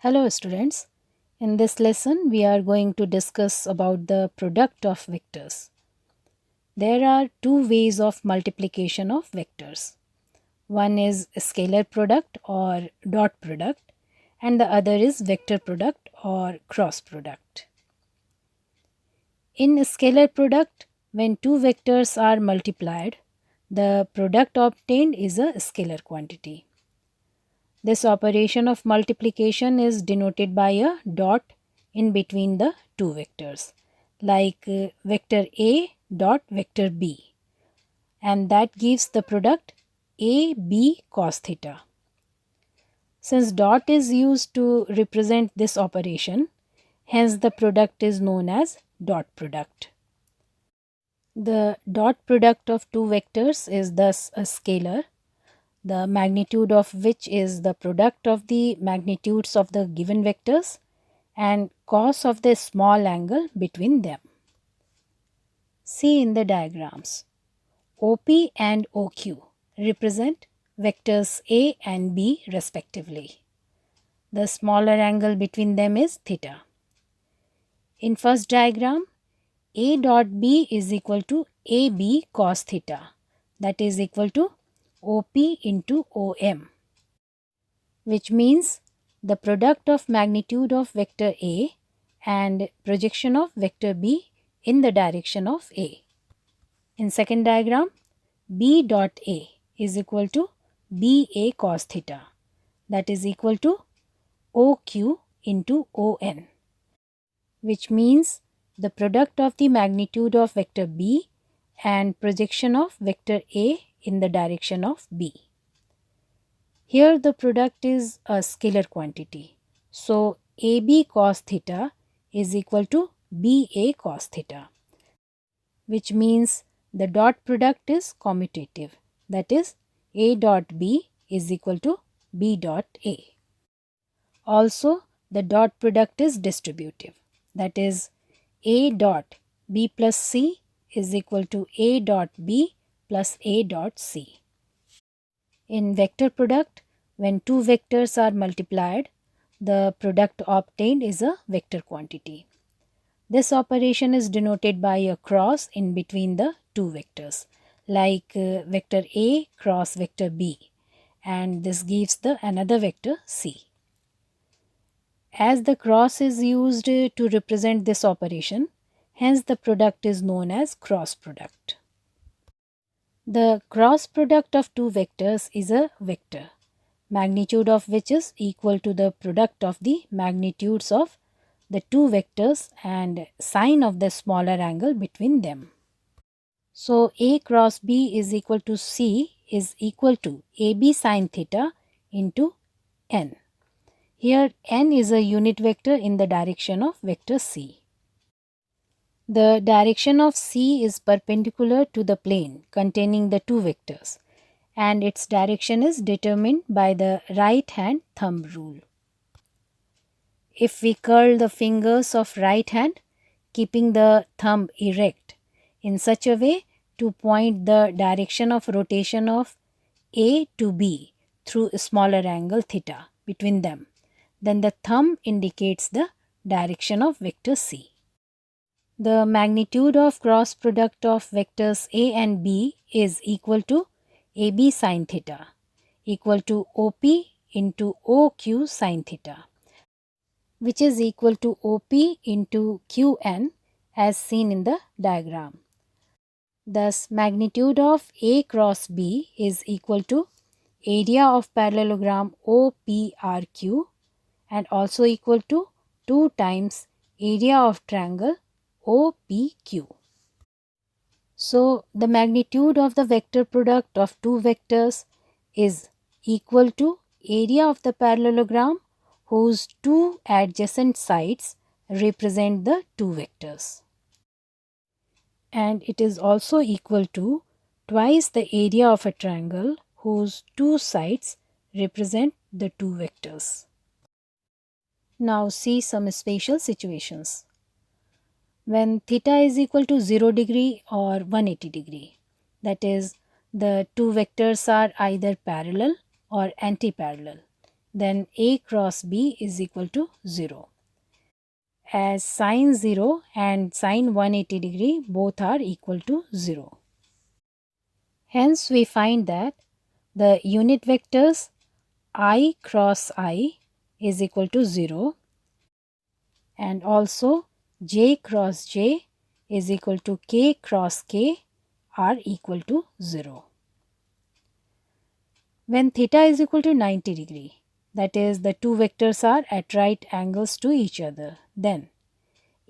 Hello students. In this lesson we are going to discuss about the product of vectors. There are two ways of multiplication of vectors. One is scalar product or dot product and the other is vector product or cross product. In scalar product, when two vectors are multiplied, the product obtained is a scalar quantity. This operation of multiplication is denoted by a dot in between the two vectors, like vector A dot vector B, and that gives the product AB cos theta. Since dot is used to represent this operation, hence the product is known as dot product. The dot product of two vectors is thus a scalar, the magnitude of which is the product of the magnitudes of the given vectors and cos of the small angle between them. See in the diagrams. OP and OQ represent vectors A and B respectively. The smaller angle between them is theta. In first diagram, A dot B is equal to AB cos theta, that is equal to OP into OM, which means the product of magnitude of vector A and projection of vector B in the direction of A. In second diagram, B dot A is equal to BA cos theta, that is equal to OQ into ON, which means the product of the magnitude of vector B and projection of vector A in the direction of B. Here the product is a scalar quantity. So AB cos theta is equal to BA cos theta, which means the dot product is commutative, that is A dot B is equal to B dot A. Also the dot product is distributive, that is A dot B plus C is equal to A dot B plus A dot C. In vector product, when two vectors are multiplied, the product obtained is a vector quantity. This operation is denoted by a cross in between the two vectors, like vector A cross vector B, and this gives the another vector C. As the cross is used to represent this operation, hence the product is known as cross product. The cross product of two vectors is a vector, magnitude of which is equal to the product of the magnitudes of the two vectors and sine of the smaller angle between them. So A cross B is equal to C is equal to AB sine theta into n. Here n is a unit vector in the direction of vector C. The direction of C is perpendicular to the plane containing the two vectors, and its direction is determined by the right hand thumb rule. If we curl the fingers of right hand, keeping the thumb erect in such a way to point the direction of rotation of A to B through a smaller angle theta between them, then the thumb indicates the direction of vector C. The magnitude of cross product of vectors A and B is equal to AB sine theta equal to OP into OQ sine theta, which is equal to OP into QN as seen in the diagram. Thus, magnitude of A cross B is equal to area of parallelogram OPRQ and also equal to 2 times area of triangle OPQ. So, the magnitude of the vector product of two vectors is equal to area of the parallelogram whose two adjacent sides represent the two vectors. And it is also equal to twice the area of a triangle whose two sides represent the two vectors. Now see some spatial situations. When theta is equal to 0 degree or 180 degree, that is, the two vectors are either parallel or anti-parallel, then A cross B is equal to 0, as sine 0 and sine 180 degree both are equal to 0. Hence we find that the unit vectors I cross I is equal to 0, and also j cross j is equal to k cross k are equal to 0. When theta is equal to 90 degree, that is the two vectors are at right angles to each other, then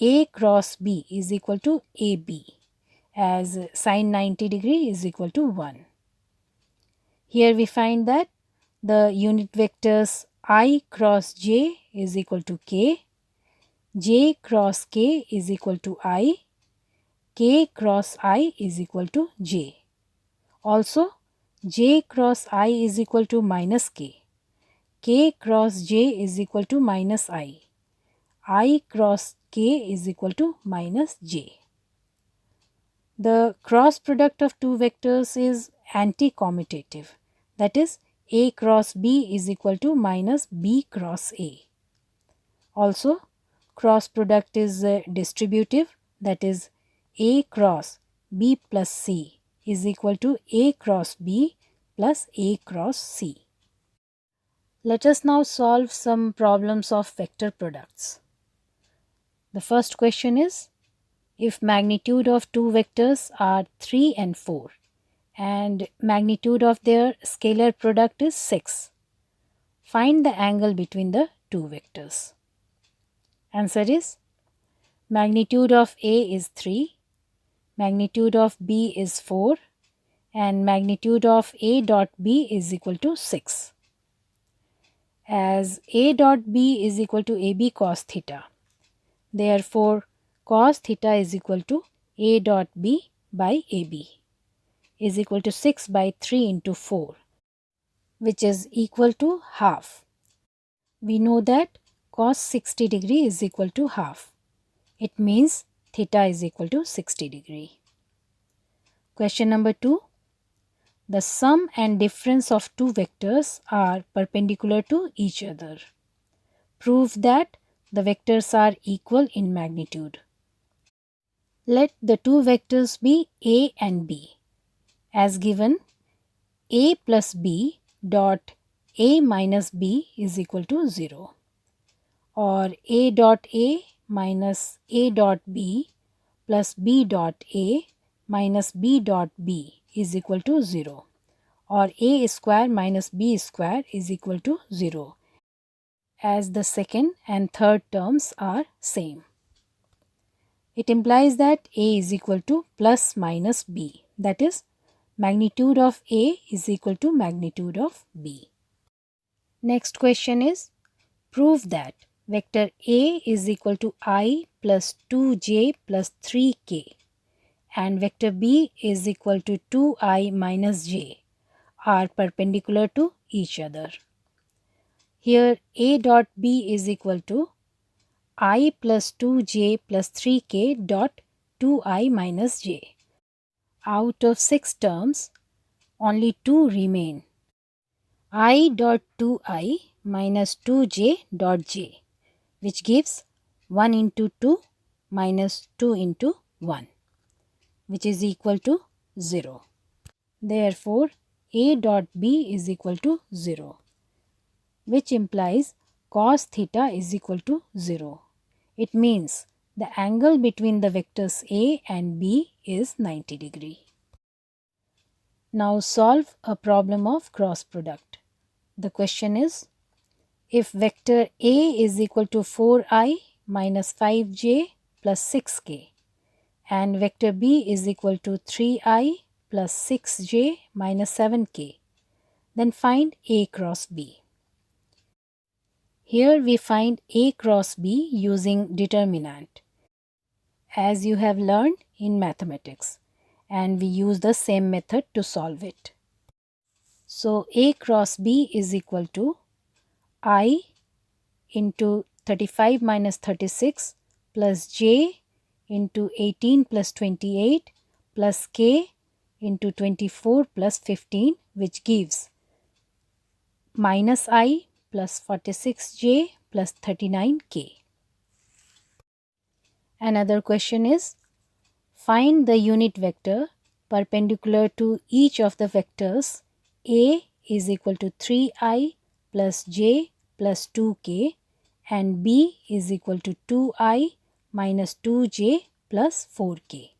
A cross B is equal to AB, as sine 90 degree is equal to 1. Here we find that the unit vectors I cross j is equal to k, j cross k is equal to I, k cross I is equal to j. Also, j cross I is equal to minus k cross j is equal to minus I cross k is equal to minus j. The cross product of two vectors is anti-commutative, that is A cross B is equal to minus B cross A. Also, cross product is distributive, that is A cross B plus C is equal to A cross B plus A cross C. Let us now solve some problems of vector products. The first question is, if magnitude of two vectors are 3 and 4 and magnitude of their scalar product is 6, find the angle between the two vectors. Answer is, magnitude of A is 3, magnitude of B is 4, and magnitude of A dot B is equal to 6. As A dot B is equal to AB cos theta, therefore cos theta is equal to A dot B by AB is equal to 6 by 3 into 4, which is equal to half. We know that cos 60 degree is equal to half. It means theta is equal to 60 degree. Question number 2. The sum and difference of two vectors are perpendicular to each other. Prove that the vectors are equal in magnitude. Let the two vectors be A and B. As given, A plus B dot A minus B is equal to 0, or A dot A minus A dot B plus B dot A minus B dot B is equal to 0, or A square minus B square is equal to 0, as the second and third terms are same. It implies that A is equal to plus minus B, that is, magnitude of A is equal to magnitude of B. Next question is, prove that vector A is equal to I plus 2j plus 3k and vector B is equal to 2I minus j are perpendicular to each other. Here A dot B is equal to I plus 2j plus 3k dot 2I minus j. Out of 6 terms, only 2 remain. I dot 2I minus 2j dot j, which gives 1 into 2 minus 2 into 1, which is equal to 0. Therefore, A dot B is equal to 0, which implies cos theta is equal to 0. It means the angle between the vectors A and B is 90 degree. Now solve a problem of cross product. The question is, if vector A is equal to 4I minus 5j plus 6k and vector B is equal to 3I plus 6j minus 7k, then find A cross B. Here we find A cross B using determinant, as you have learned in mathematics, and we use the same method to solve it. So A cross B is equal to I into 35 minus 36 plus j into 18 plus 28 plus k into 24 plus 15, which gives minus I plus 46j plus 39k. Another question is, find the unit vector perpendicular to each of the vectors A is equal to 3i plus j plus 2k and B is equal to 2i minus 2j plus 4k.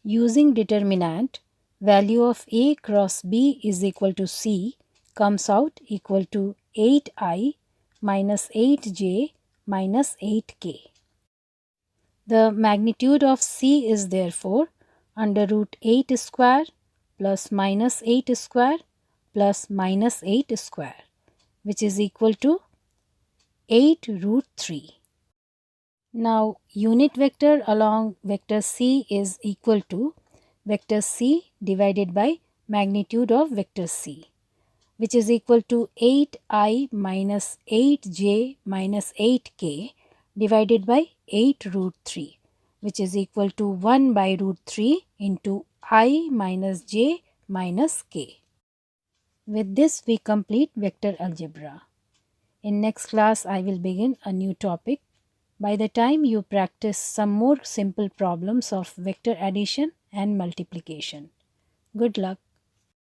Using determinant, value of A cross B is equal to C comes out equal to 8i minus 8j minus 8k. The magnitude of C is therefore under root 8 square plus minus 8 square plus minus 8 square, which is equal to 8 root 3. Now unit vector along vector C is equal to vector C divided by magnitude of vector C, which is equal to 8i minus 8j minus 8k divided by 8 root 3, which is equal to 1 by root 3 into I minus j minus k. With this we complete vector algebra. In next class I will begin a new topic. By the time you practice some more simple problems of vector addition and multiplication. Good luck.